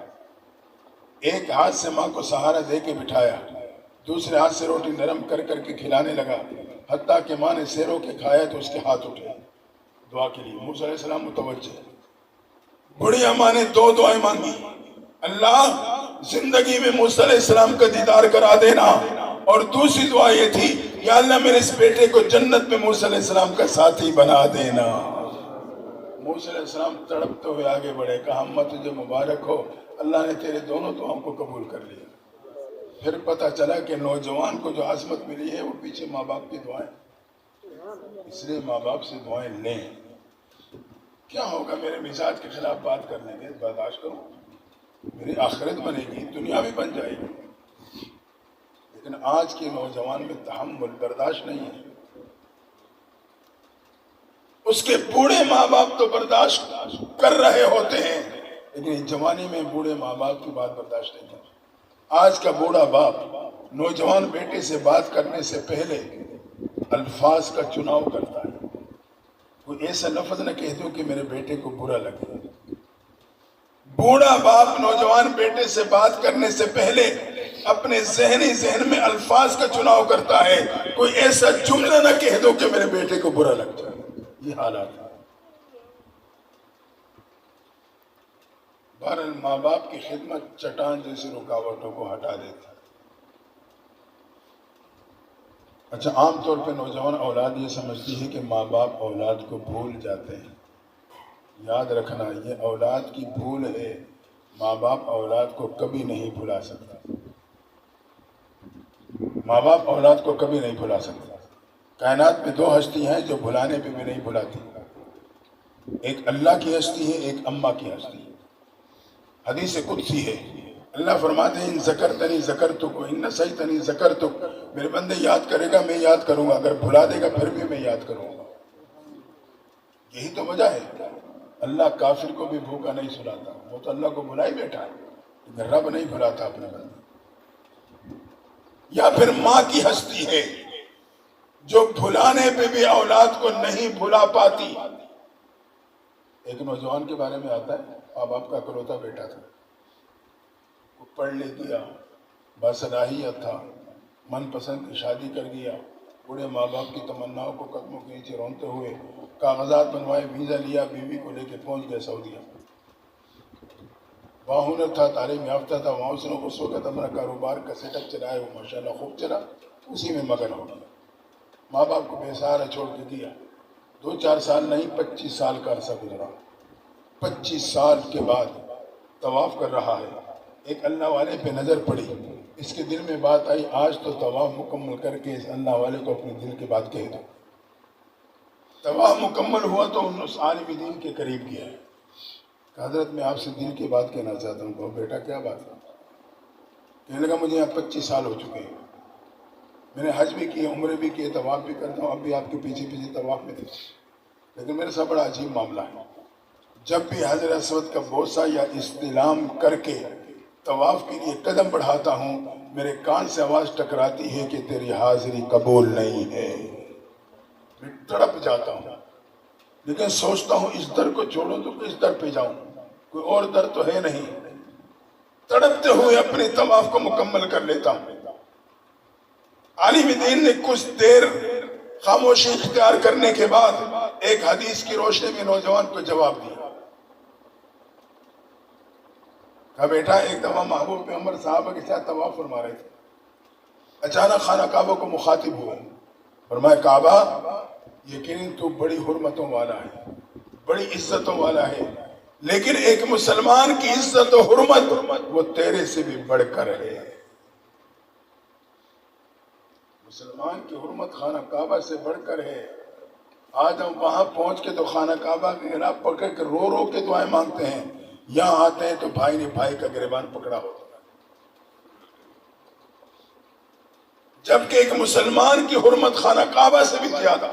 ایک ہاتھ سے ماں کو سہارا دے کے بٹھایا، دوسرے ہاتھ سے روٹی نرم کر کر کے کھلانے لگا، حتیٰ کہ ماں نے سیرو کے کھایا تو اس کے ہاتھ اٹھے دعا کے لیے۔ موسیٰ علیہ السلام متوجہ، بڑی اماں نے دو دعائیں مانگی، اللہ زندگی میں موسیٰ علیہ السلام کا دیدار کرا دینا، اور دوسری دعا یہ تھی یا اللہ میرے اس بیٹے کو جنت میں موسیٰ علیہ السلام کا ساتھی بنا دینا۔ موسیٰ علیہ السلام تڑپتے ہوئے آگے بڑھے، کہا اماں تجھے مبارک ہو، اللہ نے تیرے دونوں دعاؤں کو قبول کر لیا۔ پھر پتہ چلا کہ نوجوان کو جو عظمت ملی ہے وہ پیچھے ماں باپ کی دعائیں، اس لیے ماں باپ سے دعائیں لیں۔ کیا ہوگا میرے مزاج کے خلاف بات کرنے کے، برداشت کرو، میری آخرت بنے گی، دنیا بھی بن جائے گی۔ لیکن آج کے نوجوان میں تحمل برداشت نہیں ہے۔ اس کے بوڑھے ماں باپ تو برداشت کر رہے ہوتے ہیں، لیکن جوانی میں بوڑھے ماں باپ کی بات برداشت نہیں کرتے۔ آج کا بوڑھا باپ نوجوان بیٹے سے بات کرنے سے پہلے الفاظ کا چناؤ کرتا ہے، کوئی ایسا لفظ نہ کہہ دو کہ میرے بیٹے کو برا لگے۔ بوڑھا باپ نوجوان بیٹے سے بات کرنے سے پہلے اپنے ذہن میں الفاظ کا چناؤ کرتا ہے، کوئی ایسا جملہ نہ کہہ دو کہ میرے بیٹے کو برا لگ جائے۔ یہ حالات ہے۔ بہرحال ماں باپ کی خدمت چٹان جیسی رکاوٹوں کو ہٹا دیتی ہے۔ اچھا، عام طور پہ نوجوان اولاد یہ سمجھتی ہے کہ ماں باپ اولاد کو بھول جاتے ہیں۔ یاد رکھنا یہ اولاد کی بھول ہے، ماں باپ اولاد کو کبھی نہیں بھلا سکتا۔ ماں باپ اولاد کو کبھی نہیں بھلا سکتا۔ کائنات میں دو ہستی ہیں جو بھلانے پہ بھی نہیں بھلاتی، ایک اللہ کی ہستی ہے، ایک اماں کی ہستی ہے۔ حدیث قدسی ہے، اللہ فرماتے ہیں ان ذکرتنی ذکرتک وان نسیتنی ذکرتک، میرے بندے یاد کرے گا میں یاد کروں گا، اگر بھلا دے گا پھر بھی میں یاد کروں گا۔ یہی تو وجہ ہے، اللہ کافر کو بھی بھوکا نہیں سلاتا، وہ تو اللہ کو بھلا ہی بیٹھا ہے، لیکن رب نہیں بھلاتا اپنے بندے۔ یا پھر ماں کی ہستی ہے جو بھلانے پہ بھی اولاد کو نہیں بھلا پاتی۔ ایک نوجوان کے بارے میں آتا ہے، ماں باپ کا اکلوتا بیٹا تھا، وہ پڑھ لکھ گیا، باصلاحیت تھا، من پسند کی شادی کر گیا، بوڑھے ماں باپ کی تمناؤں کو قدموں کے نیچے رونتے ہوئے کاغذات بنوائے، ویزا لیا، بیوی کو لے کے پہنچ گیا سعودیہ۔ وہاں ہنر تھا، تعلیم یافتہ تھا، وہاں اس نے اس وقت اپنا کاروبار کا سیٹ اپ چلایا، وہ ماشاءاللہ خوب چلا، اسی میں مگن ہو گیا۔ ماں باپ کو بے سہارا چھوڑ کے گیا، 2-4 سال نہیں 25 سال کا عرصہ گزرا۔ 25 سال کے بعد طواف کر رہا ہے، ایک اللہ والے پہ نظر پڑی، اس کے دل میں بات آئی آج تو طواف مکمل کر کے اس اللہ والے کو اپنے دل کی بات کہہ دو۔ طواف مکمل ہوا تو اس عالم دین کے قریب گیا، کہ حضرت میں آپ سے دل کی بات کہنا چاہتا ہوں۔ کہو بیٹا کیا بات ہے؟ کہنے لگا مجھے یہاں 25 سال ہو چکے ہیں، میں نے حج بھی کیے، عمرے بھی کیے، طواف بھی کرتا ہوں، اب بھی آپ کے پیچھے پیچھے طواف میں تھے، لیکن میرے ساتھ بڑا عجیب معاملہ ہے، جب بھی حجر اسود کا بوسہ یا استلام کر کے طواف کے لیے قدم بڑھاتا ہوں، میرے کان سے آواز ٹکراتی ہے کہ تیری حاضری قبول نہیں ہے۔ میں تڑپ جاتا ہوں، لیکن سوچتا ہوں اس در کو چھوڑوں تو کس در پہ جاؤں، کوئی اور در تو ہے نہیں۔ تڑپتے ہوئے اپنے طواف کو مکمل کر لیتا ہوں۔ عالم دین نے کچھ دیر خاموشی اختیار کرنے کے بعد ایک حدیث کی روشنی میں نوجوان کو جواب دیا۔ کہا بیٹا ایک دفعہ محبوب پیغمبر صحابہ کے ساتھ طواف فرما رہے تھے، اچانک خانہ کعبہ کو مخاطب ہوا، فرمایا کعبہ یقیناً تو بڑی حرمتوں والا ہے، بڑی عزتوں والا ہے، لیکن ایک مسلمان کی عزت و حرمت وہ تیرے سے بھی بڑھ کر ہے۔ مسلمان کی حرمت خانہ کعبہ سے بڑھ کر ہے۔ آج ہم وہاں پہنچ کے تو خانہ کعبہ کے خلاف پکڑ کے رو رو کے دعائیں مانگتے ہیں، یہاں آتے ہیں تو بھائی نے بھائی کا گریبان پکڑا ہوتا ہے۔ جبکہ ایک مسلمان کی حرمت خانہ کعبہ سے بھی زیادہ،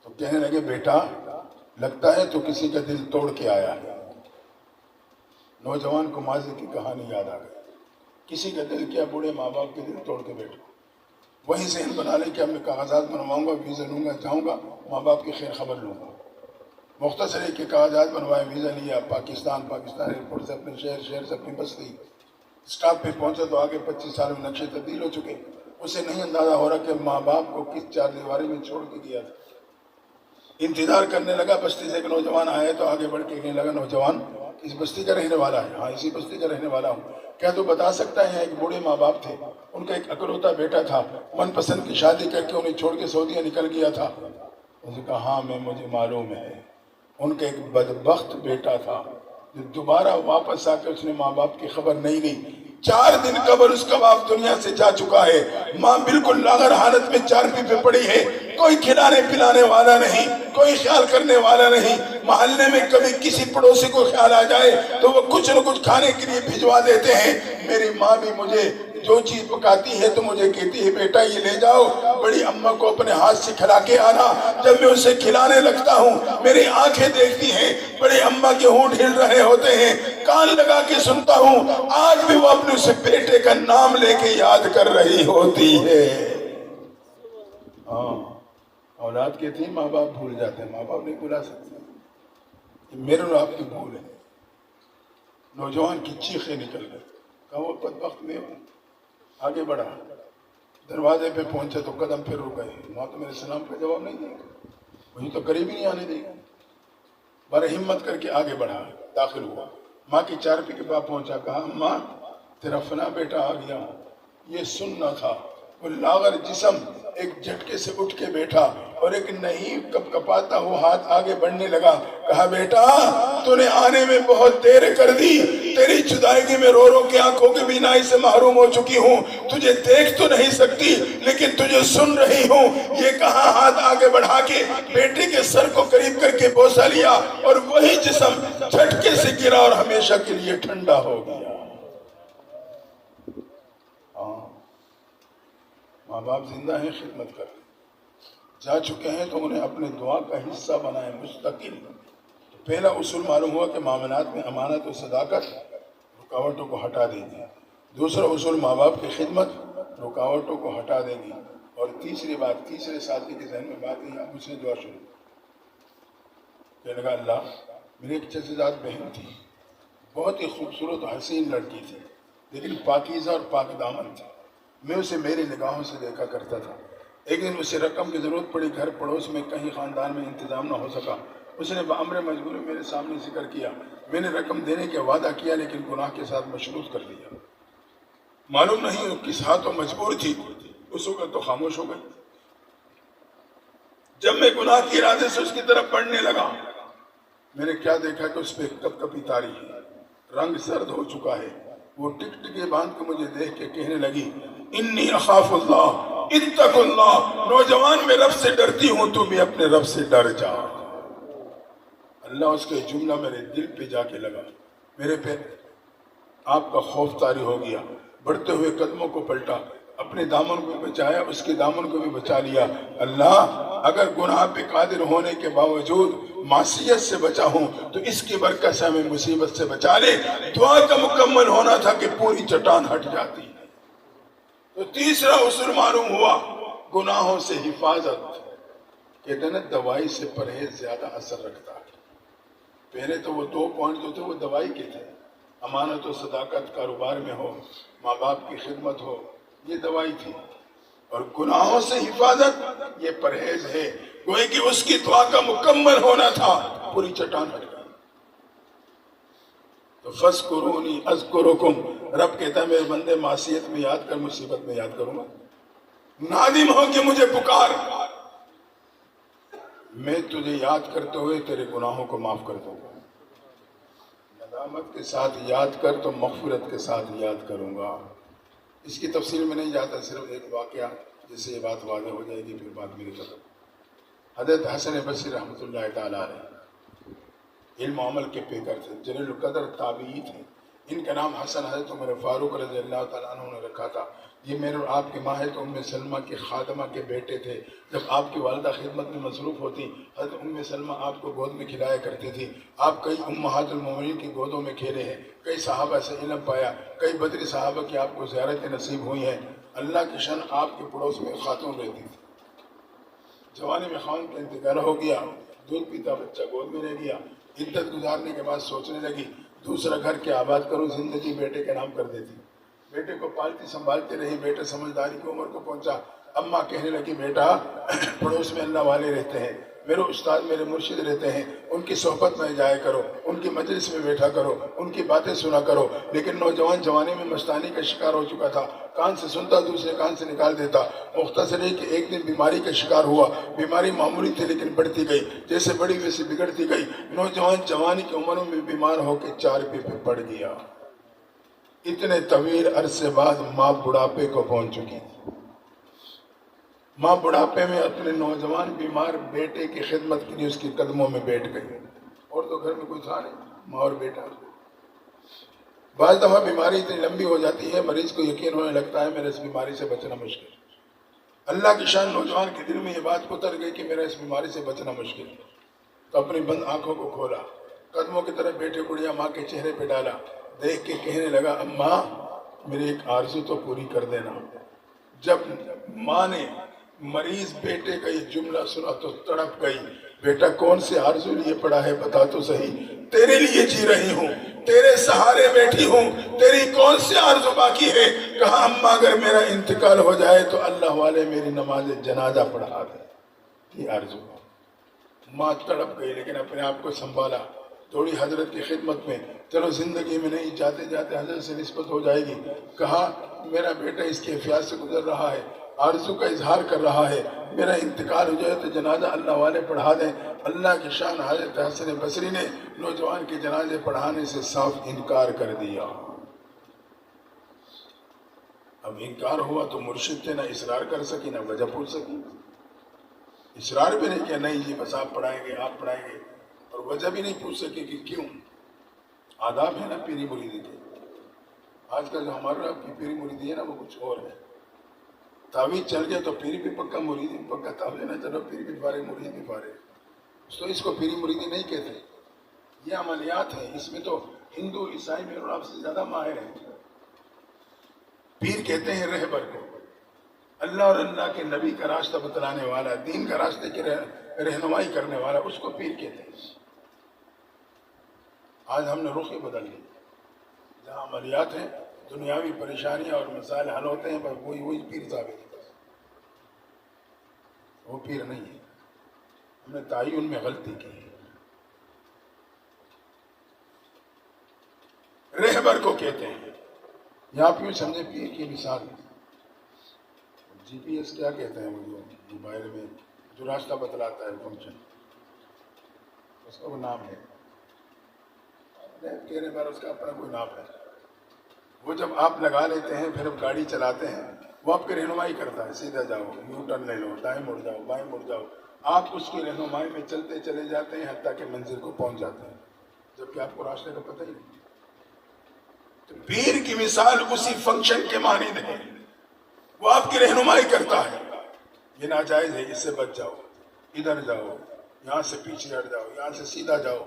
تو کہنے لگے بیٹا لگتا ہے تو کسی کا دل توڑ کے آیا ہے۔ نوجوان کو ماضی کی کہانی یاد آ گئی، کسی کا دل کیا، بوڑھے ماں باپ کے دل توڑ کے بیٹھو، وہیں ذہن بنا لے کہ اب میں کاغذات بنواؤں گا، ویزا لوں گا، جاؤں گا، ماں باپ کی خیر خبر لوں گا۔ مختصر ہے کہ کاغذات بنوائے، ویزا لیا، پاکستان ایئرپورٹ سے اپنے شہر سے اپنی بستی، اسٹاپ پہ پہنچا تو آگے 25 سال میں نقشے تبدیل ہو چکے۔ اسے نہیں اندازہ ہو رہا کہ ماں باپ کو کس چار دیواری میں چھوڑ کے گیا تھا۔ انتظار کرنے لگا، بستی سے ایک نوجوان آیا تو آگے بڑھ کے کہنے لگا نوجوان اس بستی کا رہنے والا ہے؟ ہاں اسی بستی کا رہنے والا ہوں۔ کیا تو بتا سکتا ہے؟ ایک بوڑھے ماں باپ تھے، ان کا ایک اکلوتا بیٹا تھا، من پسند کی شادی کر کے انہیں چھوڑ کے سعودیہ نکل گیا تھا۔ اس نے کہا ہاں مجھے معلوم ہے، ان کا ایک بدبخت بیٹا تھا جو دوبارہ واپس آ کے اس نے ماں باپ کی خبر نہیں لی۔ 4 دن قبل اس کا باپ دنیا سے جا چکا ہے، ماں بالکل لاغر حالت میں چارپی پہ پڑی ہے، کوئی کھلانے پلانے والا نہیں، کوئی خیال کرنے والا نہیں۔ محلے میں کبھی کسی پڑوسی کو خیال آ جائے تو وہ کچھ نہ کچھ کھانے کے لیے بھجوا دیتے ہیں۔ میری ماں بھی مجھے جو چیز پکاتی ہے تو مجھے کہتی ہے بیٹا یہ لے جاؤ، بڑی اماں کو اپنے ہاتھ سے کھلا کے آنا۔ جب میں اسے کھلانے لگتا ہوں میری آنکھیں دیکھتی ہیں، بڑے اماں کے ہونٹ ہل رہے ہوتے ہیں، کان لگا کے سنتا ہوں، آج بھی وہ اپنے اسے بیٹے کا نام لے کے یاد کر رہی ہوتی ہے۔ ہاں اولاد کہتی ہے ماں باپ بھول جاتے ہیں، ماں باپ نہیں بھلا سکتے، یہ میرے اور آپ کی بھول ہے۔ نوجوان کی چیخیں نکل گئی، کہا وہ بدبخت میں آگے بڑھا، دروازے پہ پہنچے تو قدم پھر رک گئے، ماں تو میرے سلام کا جواب نہیں دے گا، وہیں تو قریب ہی نہیں آنے دے گا۔ بڑا ہمت کر کے آگے بڑھا، داخل ہوا، ماں کی چارپی کے پاس پہنچا، کہا ماں تیرا فلاں بیٹا آ گیا۔ یہ سننا تھا، وہ لاغر جسم ایک جھٹکے سے اٹھ کے بیٹھا اور ایک نہیں کپ کپاتا ہوا ہاتھ آگے بڑھنے لگا۔ کہا بیٹا تو نے آنے میں بہت دیر کر دی، تیری جدائیگی میں رو رو کے آنکھوں کی بینائی سے محروم ہو چکی ہوں، تجھے دیکھ تو نہیں سکتی لیکن تجھے سن رہی ہوں۔ یہ کہا ہاتھ آگے بڑھا کے بیٹے کے سر کو قریب کر کے بوسہ لیا اور وہی جسم جھٹکے سے گرا اور ہمیشہ کے لیے ٹھنڈا ہو گیا۔ ماں باپ زندہ ہیں، خدمت کر جا چکے ہیں تو انہیں اپنے دعا کا حصہ بنائیں مستقل۔ تو پہلا اصول معلوم ہوا کہ معاملات میں امانت و صداقت رکاوٹوں کو ہٹا دے گی۔ دوسرا اصول ماں باپ کی خدمت رکاوٹوں کو ہٹا دے گی۔ اور تیسری بات، تیسرے ساتھی کے ذہن میں بات ہے، اب اس نے دعا شروع کہنے لگا اللہ میری ایک چچیزاد بہن تھی، بہت ہی خوبصورت و حسین لڑکی تھی، لیکن پاکیزہ اور پاک دامن تھی، میں اسے میری نگاہوں سے دیکھا کرتا تھا۔ ایک دن اسے رقم کی ضرورت پڑی، گھر پڑوس میں کہیں خاندان میں انتظام نہ ہو سکا، اس نے بامر مجبوری میرے سامنے ذکر کیا، میں نے رقم دینے کا وعدہ کیا لیکن گناہ کے ساتھ مشروط کر دیا۔ معلوم نہیں وہ کس ہاتھوں مجبور تھی، اس وقت تو خاموش ہو گئی۔ جب میں گناہ کے ارادے سے اس کی طرف بڑھنے لگا، میں نے کیا دیکھا کہ اس پہ کپ کپی تاری ہے، رنگ سرد ہو چکا ہے۔ وہ ٹک ٹکے باندھ کے مجھے دیکھ کے کہنے لگی انی اخاف اللہ اتق اللہ، نوجوان میں رب سے ڈرتی ہوں، تو بھی اپنے رب سے ڈر جا۔ اللہ اس کے جملہ میرے دل پہ جا کے لگا، میرے پہ آپ کا خوف طاری ہو گیا۔ بڑھتے ہوئے قدموں کو پلٹا، اپنے دامن کو بچایا، اس کے دامن کو بھی بچا لیا۔ اللہ اگر گناہ پہ قادر ہونے کے باوجود معصیت سے بچا ہوں تو اس کی برکت سے ہمیں مصیبت سے بچا لے۔ دعا کا مکمل ہونا تھا کہ پوری چٹان ہٹ جاتی۔ تو تیسرا اصول معلوم ہوا، گناہوں سے حفاظت۔ کہتے ہیں نا دوائی سے پرہیز زیادہ اثر رکھتا ہے۔ پہلے تو وہ 2 پوائنٹ جو تھے وہ دوائی کے تھے، امانت و صداقت کاروبار میں ہو، ماں باپ کی خدمت ہو، یہ دوائی تھی، اور گناہوں سے حفاظت یہ پرہیز ہے۔ گوئے کہ اس کی دعا کا مکمل ہونا تھا، پوری چٹان ہٹ گئی۔ تو فَاذْكُرُونِي أَذْكُرُكُمْ، رب کہتا ہے میرے بندے معصیت میں یاد کر، مصیبت میں یاد کروں گا، نادم ہو کہ مجھے پکار، میں تجھے یاد کرتے ہوئے تیرے گناہوں کو معاف کر دوں گا۔ ندامت کے ساتھ یاد کر تو مغفرت کے ساتھ یاد کروں گا۔ اس کی تفصیل میں نہیں جاتا، صرف ایک واقعہ جس سے یہ بات واضح ہو جائے گی، پھر بات میری طرف۔ حضرت حسن بصری رحمۃ اللہ تعالیٰ علیہ علم و عمل کے پیکر تھے، جلیل القدر تابعی تھے، ان کا نام حسن حضرت عمر فاروق رضی اللہ تعالیٰ عنہ نے رکھا تھا. یہ میرے اور آپ کے ماں ہے تو ام سلمہ کے خادمہ کے بیٹے تھے. جب آپ کی والدہ خدمت میں مصروف ہوتی حضرت ام سلمہ آپ کو گود میں کھلایا کرتی تھی. آپ کئی امہات المومنین کی گودوں میں کھیلے ہیں, کئی صحابہ سے علم پایا, کئی بدری صحابہ کی آپ کو زیارتیں نصیب ہوئی ہیں. اللہ کی شان آپ کے پڑوس میں خاتون رہتی تھی. جوانی میں خان کا انتقال ہو گیا, دودھ پیتا بچہ گود میں رہ گیا. عدت گزارنے کے بعد سوچنے لگی دوسرا گھر کیا آباد کروں, زندگی بیٹے کے نام کر دیتی. بیٹے کو پالتی سنبھالتی رہی, بیٹا سمجھداری کی عمر کو پہنچا. اماں کہنے لگی بیٹا پڑوس میں اللہ والے رہتے ہیں, میرے استاد میرے مرشد رہتے ہیں, ان کی صحبت میں جایا کرو, ان کی مجلس میں بیٹھا کرو, ان کی باتیں سنا کرو. لیکن نوجوان جوانی میں مستانی کا شکار ہو چکا تھا, کان سے سنتا دوسرے کان سے نکال دیتا. مختصر ہے کہ ایک دن بیماری کا شکار ہوا. بیماری معمولی تھی لیکن بڑھتی گئی, جیسے بڑی ویسے بگڑتی گئی. نوجوان جوانی کی عمروں میں بیمار ہو کے چارپے پہ پڑ گیا. اتنے طویل عرصے بعد ماں بڑھاپے کو پہنچ چکی. ماں بڑھاپے میں اپنے نوجوان بیمار بیٹے کی خدمت کے لیے اس کے قدموں میں بیٹھ گئی. اور تو گھر میں کوئی تھا نہیں, ماں اور بیٹا. بعض دفعہ بیماری اتنی لمبی ہو جاتی ہے مریض کو یقین ہونے لگتا ہے میرے اس بیماری سے بچنا مشکل. اللہ کی شان نوجوان کے دل میں یہ بات اتر گئی کہ میرا اس بیماری سے بچنا مشکل. تو اپنی بند آنکھوں کو کھولا, قدموں کی طرف بیٹھے گڑیا ماں کے چہرے پہ ڈالا, دیکھ کے کہنے لگا اماں میری ایک آرزو تو پوری کر دینا. جب ماں نے مریض بیٹے کا یہ جملہ سنا تو تڑپ گئی. بیٹا کون سے آرزو لیے پڑا ہے بتا تو صحیح, تیرے لیے جی رہی ہوں, تیرے سہارے بیٹھی ہوں, تیری کون سے آرزو باقی ہے. کہا اماں اگر میرا انتقال ہو جائے تو اللہ والے میری نماز جنازہ پڑھا دے. یہ آرزو. ماں تڑپ گئی لیکن اپنے آپ کو سنبھالا, تھوڑی حضرت کی خدمت میں, چلو زندگی میں نہیں جاتے جاتے حضرت سے نسبت ہو جائے گی. کہا میرا بیٹا اس کے کیفیات سے گزر رہا ہے, آرزو کا اظہار کر رہا ہے, میرا انتقال ہو جائے تو جنازہ اللہ والے پڑھا دیں. اللہ کی شان حضرت حسن بصری نے نوجوان کے جنازے پڑھانے سے صاف انکار کر دیا. اب انکار ہوا تو مرشد تھے, نہ اصرار کر سکی نہ وجہ پوچھ سکی. اصرار بھی نہیں کیا نہیں جی بس آپ پڑھائیں گے آپ پڑھائیں گے, اور وجہ بھی نہیں پوچھ سکے کہ کیوں. آداب ہے نا پیری مریدی کے. آج کل جو ہمارا پیری مریدی ہے نا وہ کچھ اور ہے. تعویذ چل گیا تو پیری بھی پکا مرید بھی پکا, تعویذ نہ چلو پیری بھی فارغ مرید بھی فارغ. تو اس کو پیری مریدی نہیں کہتے, یہ عملیات ہیں. اس میں تو ہندو عیسائی میں اور آپ سے زیادہ ماہر ہیں. پیر کہتے ہیں رہبر کو, اللہ اور اللہ کے نبی کا راستہ بتلانے والا, دین کا راستے کی رہنمائی کرنے والا, اس کو پیر کہتے ہیں. آج ہم نے رخ ہی بدل لی. جہاں عملیات ہیں, دنیاوی پریشانیاں اور مسائل حل ہوتے ہیں, بس وہی پیر صاحب ہے. وہ پیر نہیں ہے. ہم نے تعین میں غلطی کی. رہبر کو کہتے ہیں. یا آپ یوں سمجھے پیر کی مثال, جی پی ایس کیا کہتے ہیں وہ موبائل میں جو راستہ بتلاتا ہے فنکشن, اس کا وہ نام ہے, کہنے پر اس کا اپنا کوئی نام ہے. وہ جب آپ لگا لیتے ہیں پھر گاڑی چلاتے ہیں, وہ آپ کی رہنمائی کرتا ہے, سیدھا جاؤ, یو ٹرن لے لو, دائیں مڑ جاؤ, بائیں مڑ جاؤ. آپ اس کی رہنمائی میں چلتے چلے جاتے ہیں حتیٰ کہ منزل کو پہنچ جاتے ہیں, جبکہ آپ کو راستے کا پتہ ہی نہیں. تو پیر کی مثال اسی فنکشن کے مانند ہے. وہ آپ کی رہنمائی کرتا ہے, یہ ناجائز ہے اس سے بچ جاؤ, ادھر جاؤ, یہاں سے پیچھے ہٹ جاؤ, یہاں سے سیدھا جاؤ.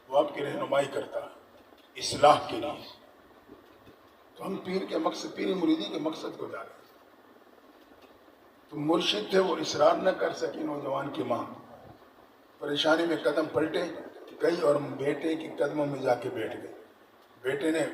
وہ آپ کی رہنمائی کرتا ہے اصلاح کے لیے. تو ہم پیر کے مقصد, پیری مریدی کے مقصد کو جانیں. تو مرشد تھے, وہ اصرار نہ کر سکی. نوجوان کی ماں پریشانی میں قدم پلٹے گئی اور بیٹے کے قدموں میں جا کے بیٹھ گئی. بیٹے نے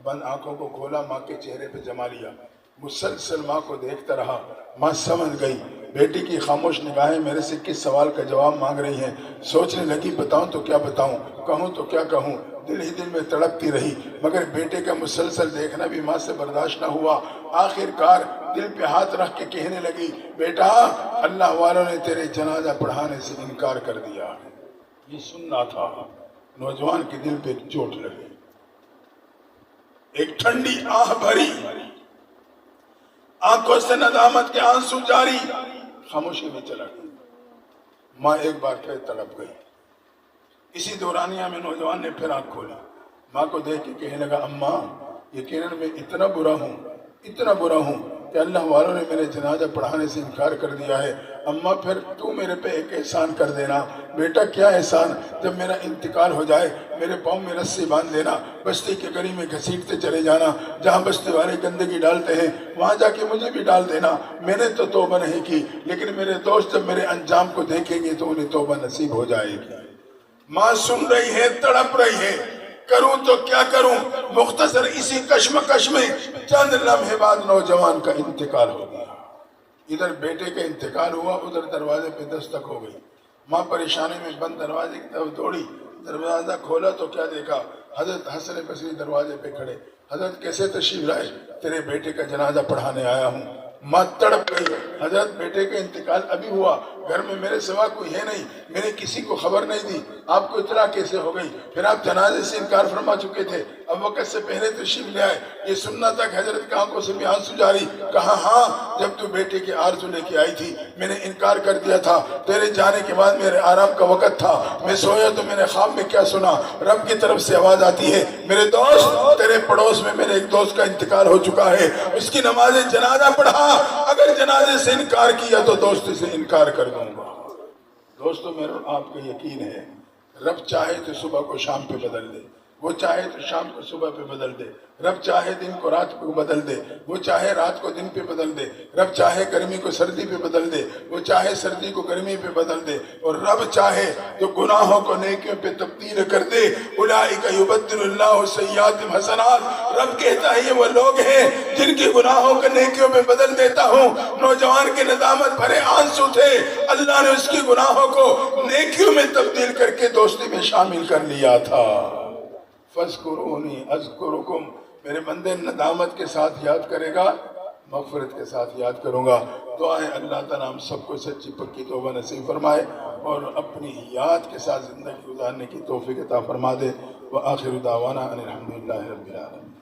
بند آنکھوں کو کھولا, ماں کے چہرے پہ جما لیا, مسلسل ماں کو دیکھتا رہا. ماں سمجھ گئی بیٹی کی خاموش نگاہیں میرے سے کس سوال کا جواب مانگ رہی ہیں. سوچنے لگی بتاؤں تو کیا بتاؤں, کہوں تو کیا کہوں. دل ہی دل میں تڑپتی رہی, مگر بیٹے کا مسلسل دیکھنا بھی ماں سے برداشت نہ ہوا. آخر کار دل پہ ہاتھ رکھ کے کہنے لگی بیٹا اللہ والوں نے تیرے جنازہ پڑھانے سے انکار کر دیا. یہ سننا تھا. نوجوان کے دل پہ ایک چوٹ لگی, ایک ٹھنڈی آہ بھری, آنکھوں سے ندامت کے آنسو جاری. خاموشی میں چلا گیا. ماں ایک بار پھر تڑپ گئی. اسی دورانیہ میں نوجوان نے پھر آنکھ کھولی. ماں کو دیکھ کے کہنے لگا اماں یقیناً میں اتنا برا ہوں کہ اللہ والوں نے میرے جنازہ پڑھانے سے انکار کر دیا ہے، اماں پھر تو میرے پہ ایک احسان کر دینا۔ بیٹا کیا احسان؟ جب میرا انتقال ہو جائے میرے پاؤں میں رسی باندھ دینا، بستی کے گلی میں گھسیٹتے چلے جانا، جہاں بستی والے گندگی ڈالتے ہیں وہاں جا کے مجھے بھی ڈال دینا۔ میں نے تو توبہ نہیں کی لیکن میرے دوست جب میرے انجام کو دیکھیں گے تو انہیں توبہ نصیب ہو جائے گی۔ ماں سن رہی ہے، تڑپ رہی ہے، کروں تو کیا کروں؟ مختصر اسی کشمکش میں چند لمحے بعد نوجوان کا انتقال ہو گیا۔ ادھر بیٹے کا انتقال ہوا، ادھر دروازے پہ دستک ہو گئی۔ ماں پریشانی میں بند دروازے کی طرف دوڑی، دروازہ کھولا تو کیا دیکھا؟ حضرت حسن بصری دروازے پہ کھڑے۔ حضرت کیسے تشریف لائے؟ تیرے بیٹے کا جنازہ پڑھانے آیا ہوں۔ ماں تڑپ گئی، حضرت بیٹے کا انتقال ابھی ہوا، گھر میں میرے سوا کوئی ہے نہیں، میں نے کسی کو خبر نہیں دی، آپ کو اطلاع کیسے ہو گئی؟ پھر آپ جنازے سے انکار فرما چکے تھے، اب وقت سے پہلے تشریف لے آئے، یہ سننا تک حضرت کی آنکھوں سے بھی آنسو جاری۔ کہا ہاں، جب تو بیٹے کی آرزو لے کے آئی تھی میں نے انکار کر دیا تھا، تیرے جانے کے بعد میرے آرام کا وقت تھا، میں سویا تو میں نے خواب میں کیا سنا؟ رب کی طرف سے آواز آتی ہے میرے دوست تیرے پڑوس میں میرے ایک دوست کا انتقال ہو چکا ہے، اس کی نماز جنازہ پڑھا، اگر جنازے سے انکار کیا تو دوستی سے انکار کر دوں گا۔ دوستو میرا آپ کو یقین ہے رب چاہے تو صبح کو شام پہ بدل دے، وہ چاہے تو شام کو صبح پہ بدل دے، رب چاہے دن کو رات پہ بدل دے، وہ چاہے رات کو دن پہ بدل دے، رب چاہے گرمی کو سردی پہ بدل دے، وہ چاہے سردی کو گرمی پہ بدل دے، اور رب چاہے تو گناہوں کو نیکیوں پہ تبدیل کر دے۔ اولئک یبدل اللہ سیئاتہم حسنات، رب کہتا ہے یہ وہ لوگ ہیں جن کے گناہوں کو نیکیوں میں بدل دیتا ہوں۔ نوجوان کے ندامت بھرے آنسو تھے، اللہ نے اس کی گناہوں کو نیکیوں میں تبدیل کر کے دوستی میں شامل کر لیا تھا۔ فَاذْكُرُونِي أَذْكُرُكُمْ، میرے بندے ندامت کے ساتھ یاد کرے گا، مغفرت کے ساتھ یاد کروں گا۔ دعائیں اللہ تعالیٰ ہم سب کو سچی پکی توبہ نصیب فرمائے اور اپنی یاد کے ساتھ زندگی گزارنے کی توفیق عطا فرما دے۔ وآخر دعوانا ان الحمدللہ رب العالمین۔